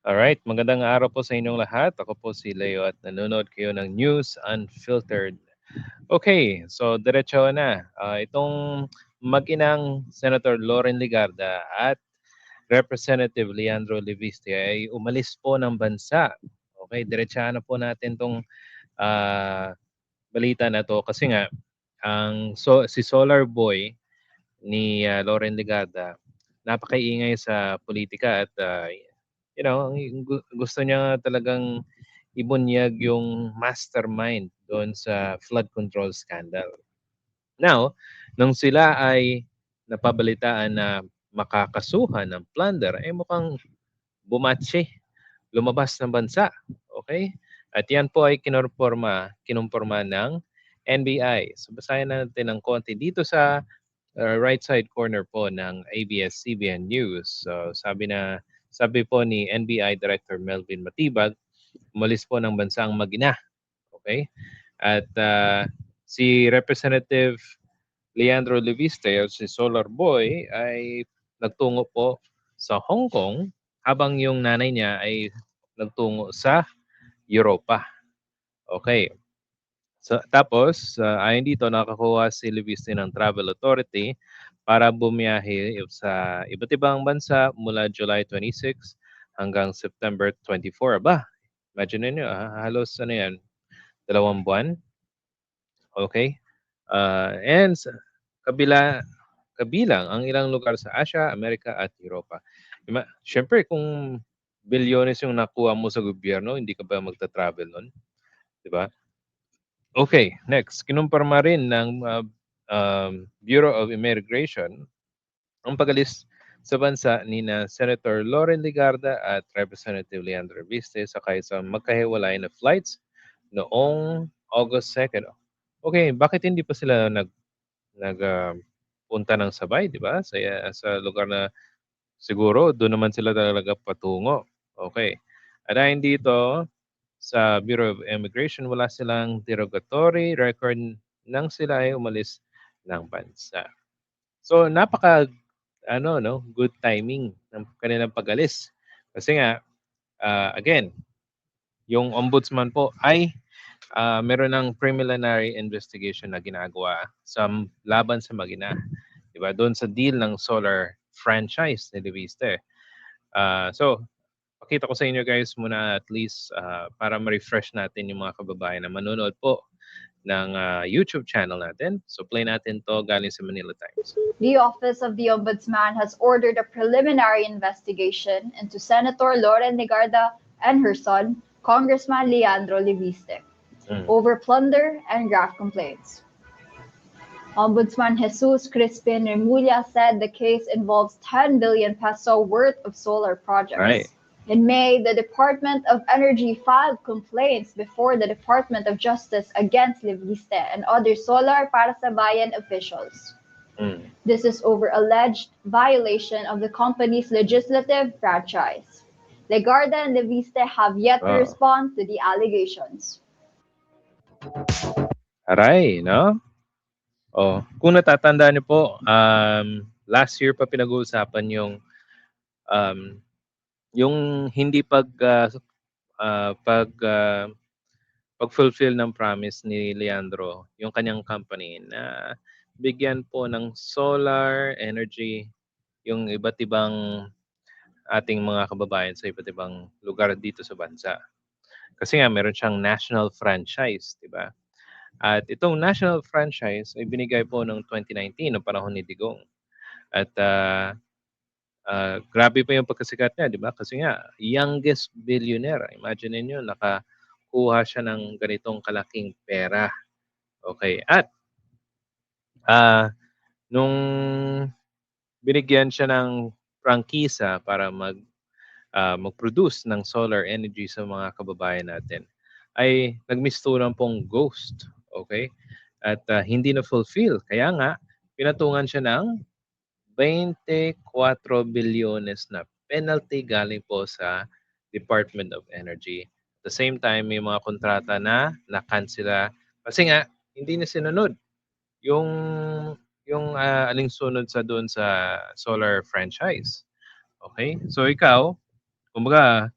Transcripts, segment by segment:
Alright, magandang araw po sa inyong lahat. Ako po si Leo at nanonood kayo ng News Unfiltered. Okay, so diretso na. Itong mag-inang Senator Loren Ligarda at Representative Leandro Leviste ay umalis po ng bansa. Okay, diretsahan na po natin tong ah, balita na to kasi nga si Solar Boy ni Loren Legarda napakaingay sa politika at gusto niya talagang ibunyag yung mastermind doon sa flood control scandal. Now, nung sila ay napabalitaan na makakasuhan ng plunder, ay mukhang bumatsi, lumabas ng bansa. Okay? At yan po ay kinumporma ng NBI. So basahin natin ng konti dito sa right side corner po ng ABS-CBN News. So sabi po ni NBI Director Melvin Matibag, umalis po ng bansa ang mag-ina. Okay? At si Representative Leandro Leviste o si Solar Boy ay nagtungo po sa Hong Kong habang yung nanay niya ay nagtungo sa Europa. Okay. So, tapos, ayon dito, nakakuha si Leviste ng Travel Authority para bumiyahe sa iba't ibang bansa mula July 26 hanggang September 24. Aba, imagine niyo, halos ano yan, 2 buwan. Okay? And kabilang ang ilang lugar sa Asia, Amerika at Europa. Siyempre, kung bilyones yung nakuha mo sa gobyerno, hindi ka ba magta-travel nun? Di ba? Okay, next. Kinumpirma rin ng Bureau of Immigration ang pag-alis sa bansa ni na Senator Loren Ligarda at Representative Leandro Viste sakay sa magkahiwalay na flights noong August 2nd. Okay, bakit hindi pa sila punta ng sabay, 'di ba? Sa lugar na siguro doon naman sila talaga patungo. Okay. At ayon dito sa Bureau of Immigration, wala silang derogatory record nang sila ay umalis ng bansa. So good timing ng kanilang pag-alis. Kasi nga again, yung ombudsman po ay meron ng preliminary investigation na ginagawa laban sa Magina. 'Di ba? Doon sa deal ng solar franchise ni Leviste. So, pakita ko sa inyo guys muna at least para ma-refresh natin yung mga kababayan na manonood po ng YouTube channel natin. So, play natin to galing sa Manila Times. The Office of the Ombudsman has ordered a preliminary investigation into Senator Loren Legarda and her son, Congressman Leandro Leviste, over plunder and graft complaints. Ombudsman Jesus Crispin Remulla said the case involves 10 billion peso worth of solar projects. Right. In May, the Department of Energy filed complaints before the Department of Justice against Leviste and other Solar para sa Bayan officials. This is over alleged violation of the company's legislative franchise. Legarda and Leviste have yet to respond to the allegations. Aray, no? Kung natatandaan niyo po, last year pa pinag-uusapan yung hindi pag-fulfill ng promise ni Leandro, yung kanyang company na bigyan po ng solar energy yung iba't ibang ating mga kababayan sa iba't ibang lugar dito sa bansa. Kasi nga meron siyang national franchise, di ba? At itong national franchise ay binigay po noong 2019 noong panahon ni Digong. At grabe pa yung pagkasikat niya, di ba? Kasi nga, youngest billionaire. Imagine niyo nakakuha siya ng ganitong kalaking pera. Okay. At nung binigyan siya ng prangkisa para mag-produce ng solar energy sa mga kababayan natin, ay nagmisturan pong ghost. Okay? At hindi na-fulfill. Kaya nga, pinatungan siya ng 24 bilyones na penalty galing po sa Department of Energy. At the same time, may mga kontrata na na-cancela kasi nga hindi na sinunod yung alinsunod sa doon sa solar franchise. Okay? So ikaw, kumbaga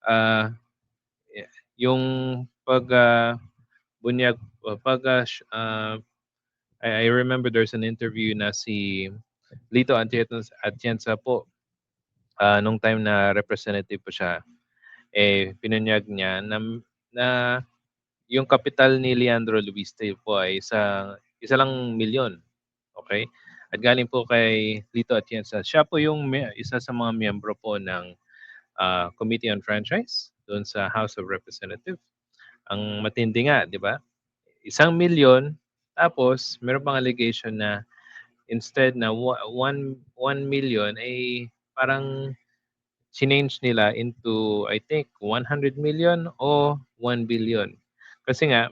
ah, yung pag bunyag pag I remember there's an interview na si Lito Atienza po nung time na representative po siya, pinunyag niya na yung kapital ni Leandro Lubiste po ay isa lang milyon. Okay? At galing po kay Lito Atienza. Siya po yung isa sa mga miyembro po ng Committee on Franchise doon sa House of Representatives. Ang matindi nga, di ba? 1 milyon, tapos meron pang allegation na instead na 1 million ay parang change nila into I think 100 million o 1 billion. Kasi nga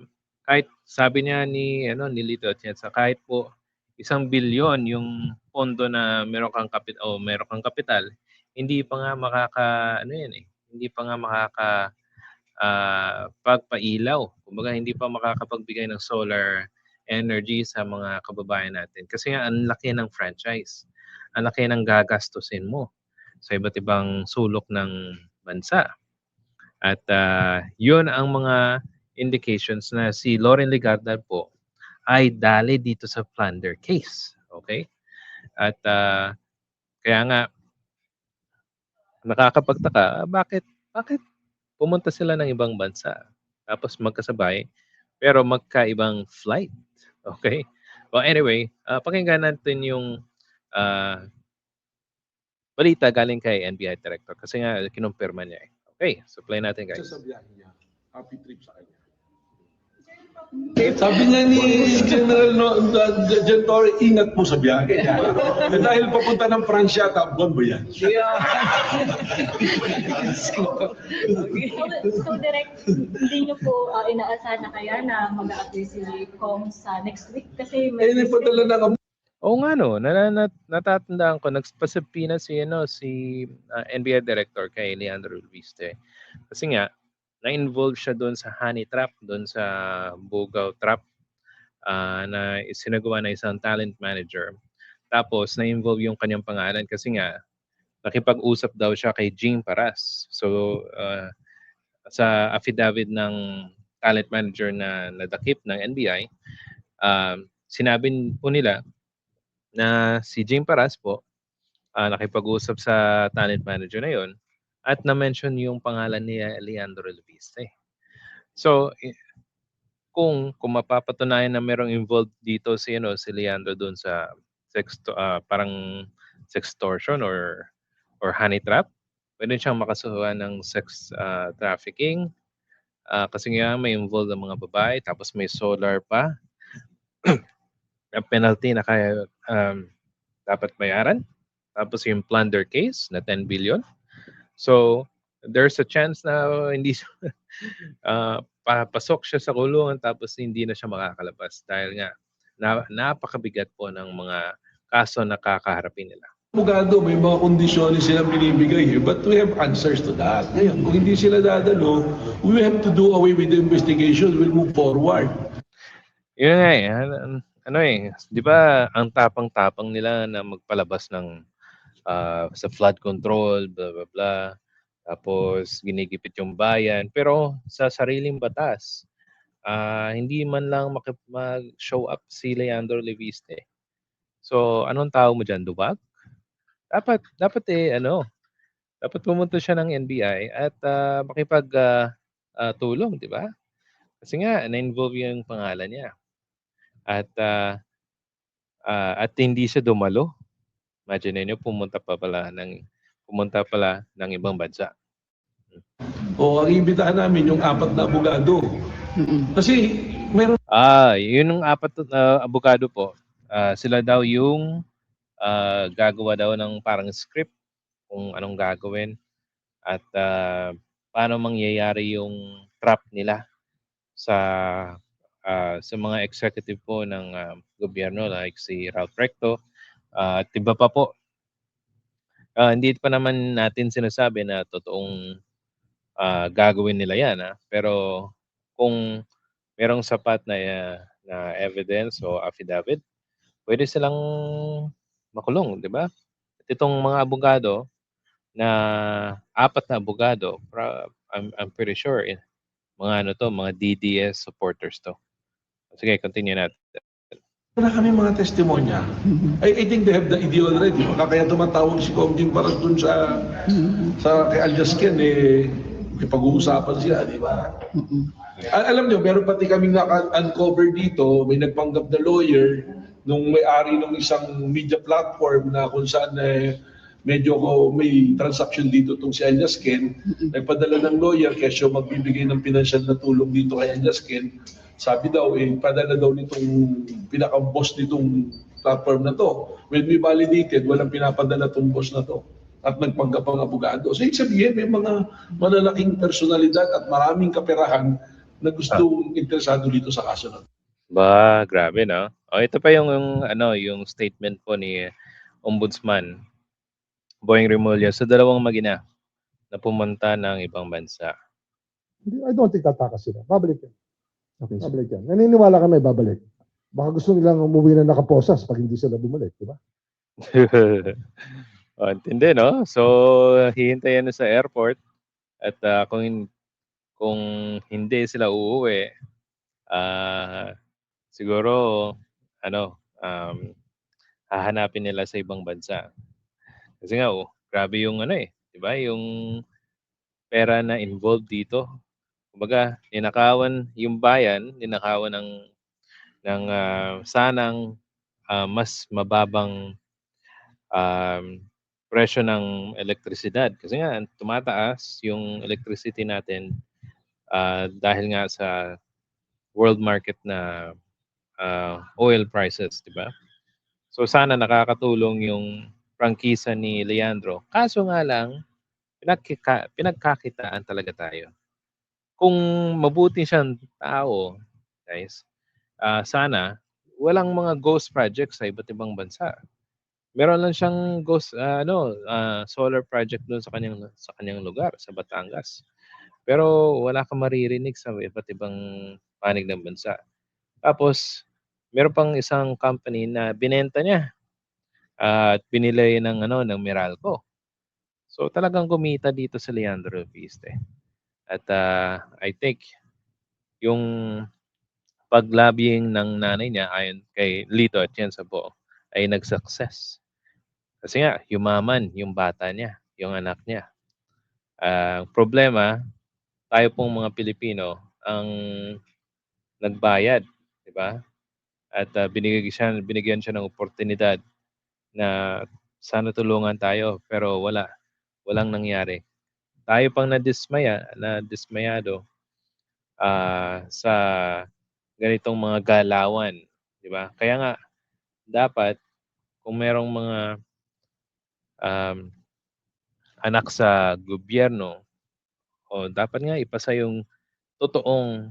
kahit sabi niya ni Lito Atienza, kahit po 1 bilyon yung pondo na meron kang kapital, hindi pa nga hindi pa nga pagpailaw. Kumbaga hindi pa makakapagbigay ng solar energy sa mga kababayan natin. Kasi nga ang laki ng franchise. Ang laki ng gagastusin mo sa iba't ibang sulok ng bansa. At yun ang mga indications na si Loren Legarda po ay dali dito sa plunder case. Okay? At kaya nga nakakapagtaka, bakit pumunta sila ng ibang bansa tapos magkasabay pero magkaibang flight. Okay? Well, anyway, pakinggan natin yung balita galing kay NBI Director kasi nga kinumpirma niya eh. Okay, so play natin guys. Sasabihan niya, happy trip sa kanya. Sabi niya ni General Gentor, ingat mo sa biyahe niya. Dahil papunta ng Pransya, Buon Voyage. So direct, hindi niyo po inaasahan na kaya na mag-a-appear si Kong sa next week? Kasi may Nagpadala na kami. Oo nga no, natatandaan ko nagpasubpoena si NBI Director kay Leandro Lubiste. Kasi nga na-involve siya doon sa honey trap, doon sa bugaw trap na isinagawa na isang talent manager. Tapos na-involve yung kanyang pangalan kasi nga nakipag-usap daw siya kay Jean Paras. So sa affidavit ng talent manager na nadakip ng NBI, sinabi po nila na si Jean Paras po nakipag-usap sa talent manager na yon at na-mention yung pangalan ni Leandro Lubiste. So, kung mapapatunayan na merong involved dito si Leandro doon sa parang sextortion or honey trap, pwede siyang makasuhan ng sex trafficking kasi nga may involved ang mga babae tapos may solar pa. Ang penalty na kaya dapat bayaran. Tapos yung plunder case na 10 billion. So, there's a chance na hindi papasok siya sa kulungan tapos hindi na siya makakalabas dahil nga napakabigat po ng mga kaso na kakaharapin nila. Abogado, may mga kondisyones sila binibigay but we have answers to that. Ngayon, kung hindi sila dadalo, we have to do away with the investigation. We'll move forward. Yun nga di ba ang tapang-tapang nila na magpalabas ng sa flood control, blah, blah, blah. Tapos ginigipit yung bayan. Pero sa sariling batas, hindi man lang mag-show up si Leandro Lubiste. So, anong tao mo dyan? Dubag? Dapat dapat pumunta siya ng NBI at makipag-tulong, di ba? Kasi nga, na-involve yung pangalan niya. At hindi siya dumalo. Imagine niyo pumunta pala ng ibang bansa. O ang imbitahan namin yung 4 na abogado. Kasi meron yun yung 4 na abogado po. Sila daw yung gagawa daw ng parang script kung anong gagawin at paano mangyayari yung trap nila sa mga executive po ng gobyerno like si Ralph Recto at iba pa po. Hindi pa naman natin sinasabi na totoong gagawin nila yan. Pero kung merong sapat na evidence o affidavit, pwede silang makulong, di ba? At itong mga abogado, na 4 na abogado. I'm pretty sure mga mga DDS supporters to. Sige, continue natin. Wala kami mga testimonya. I think they have the idea already. Baka kaya tumatawag si Kong Jing para dun sa kay Aljasken, may pag-uusapan sila, di ba? Alam nyo, meron pati kaming naka-uncover dito, may nagpanggap na lawyer nung may-ari ng isang media platform na kung saan medyo may transaction dito tong si Aljasken. Nagpadala ng lawyer kesyo magbibigay ng financial na tulong dito kay Aljasken. Sabi daw, padala daw nitong pinaka-boss nitong platform na to. When we validated, walang pinapadala tong boss na to. At nagpanggap ang abogado. So, ibig sabihin, may mga malalaking personalidad at maraming kaperahan na gustong interesado dito sa kaso na to. Ba, grabe no. O ito pa yung statement po ni Ombudsman Boying Remulla sa dalawang mag-ina na pumunta ng ibang bansa. I don't think tatakas sila. Babalik yan. Okay, babalik yan. Naniniwala kami babalik. Baka gusto nilang umuwi na nakaposas pag hindi sila bumalik, di ba? O, intindi, no? So, hihintayin na sa airport at kung hindi sila uuwi, siguro, hahanapin nila sa ibang bansa. Kasi nga, grabe yung di ba? Yung pera na involved dito. Kumbaga, ninakawan yung bayan, ninakawan ng sanang mas mababang presyo ng elektrisidad. Kasi nga, tumataas yung electricity natin dahil nga sa world market na oil prices, di ba? So sana nakakatulong yung prangkisa ni Leandro. Kaso nga lang, pinagkakitaan talaga tayo. Kung mabuti siyang tao, guys, sana walang mga ghost projects sa iba't ibang bansa. Meron lang siyang ghost solar project doon sa kanyang lugar sa Batangas. Pero wala kang maririnig sa iba't ibang panig ng bansa. Tapos meron pang isang company na binenta niya at binili ng Meralco. So talagang kumita dito si Leandro Viste. At I think yung pag-lobbying ng nanay niya ayon kay Lito Atienza po ay nag-success. Kasi nga, yumaman yung bata niya, yung anak niya. Problema, tayo pong mga Pilipino ang nagbayad, di ba? At binigyan siya ng oportunidad na sana tulungan tayo, pero walang nangyari. Tayo pang nadismayado sa ganitong mga galawan, di ba? Kaya nga dapat kung merong mga anak sa gobyerno, dapat nga ipasa yung totoong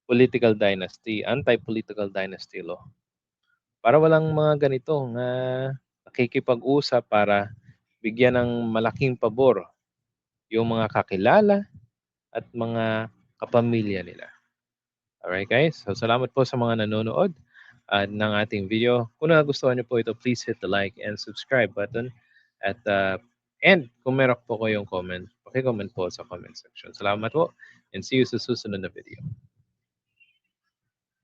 political dynasty, anti-political dynasty law. Para walang mga ganito na nakikipag-usap para bigyan ng malaking pabor yung mga kakilala at mga kapamilya nila. Alright guys, so salamat po sa mga nanonood ng ating video. Kung nagustuhan niyo po ito, please hit the like and subscribe button. At and kung meron po kayong comment, paki-comment po sa comment section. Salamat po and see you sa susunod na video.